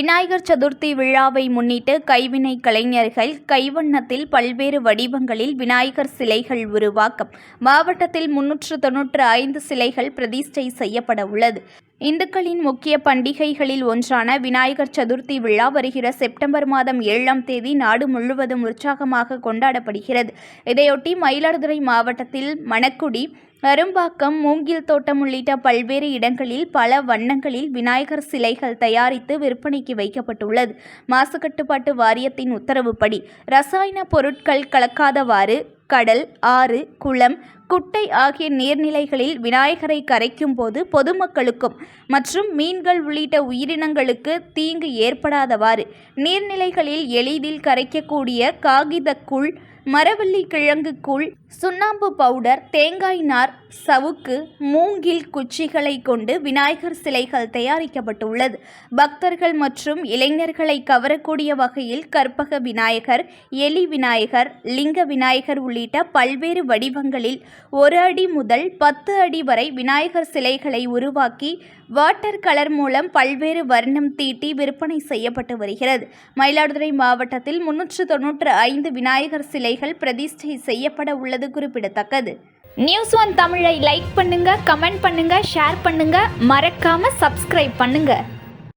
விநாயகர் சதுர்த்தி விழாவை முன்னிட்டு கைவினை கலைஞர்கள் கைவண்ணத்தில் பல்வேறு வடிவங்களில் விநாயகர் சிலைகள் உருவாக்கம். மாவட்டத்தில் 395 சிலைகள் பிரதிஷ்டை செய்யப்பட உள்ளது. இந்துக்களின் முக்கிய பண்டிகைகளில் ஒன்றான விநாயகர் சதுர்த்தி விழா வருகிற செப்டம்பர் மாதம் 7ஆம் தேதி நாடு முழுவதும் உற்சாகமாக கொண்டாடப்படுகிறது. இதையொட்டி மயிலாடுதுறை மாவட்டத்தில் மணக்குடி, அரும்பாக்கம், மூங்கில் தோட்டம் உள்ளிட்ட பல்வேறு இடங்களில் பல வண்ணங்களில் விநாயகர் சிலைகள் தயாரித்து விற்பனைக்கு வைக்கப்பட்டுள்ளது. மாசு கட்டுப்பாட்டு வாரியத்தின் உத்தரவுப்படி ரசாயன பொருட்கள் கலக்காதவாறு கடல், ஆறு, குளம், குட்டை ஆகிய நீர்நிலைகளில் விநாயகரை கரைக்கும் போது பொதுமக்களுக்கும் மற்றும் மீன்கள் உள்ளிட்ட உயிரினங்களுக்கு தீங்கு ஏற்படாதவாறு நீர்நிலைகளில் எளிதில் கரைக்கக்கூடிய காகிதக்கூழ், மரவள்ளி கிழங்கு கூழ், சுண்ணாம்பு பவுடர், தேங்காய் நார், சவுக்கு, மூங்கில் குச்சிகளை கொண்டு விநாயகர் சிலைகள் தயாரிக்கப்பட்டுள்ளது. பக்தர்கள் மற்றும் இளைஞர்களை கவரக்கூடிய வகையில் கற்பக விநாயகர், எலி விநாயகர், லிங்க விநாயகர் உள்ளிட்ட பல்வேறு வடிவங்களில் 1 அடி முதல் 10 அடி வரை விநாயகர் சிலைகளை உருவாக்கி வாட்டர் கலர் மூலம் பல்வேறு வர்ணம் தீட்டி விற்பனை செய்யப்பட்டு வருகிறது. மயிலாடுதுறை மாவட்டத்தில் 395 விநாயகர் சிலைகள் பிரதிஷ்டை செய்யப்பட உள்ளது குறிப்பிடத்தக்கது. News1 தமிழை லைக் பண்ணுங்க, கமெண்ட் பண்ணுங்க, ஷேர் பண்ணுங்க, மறக்காம சப்ஸ்கிரைப் பண்ணுங்க.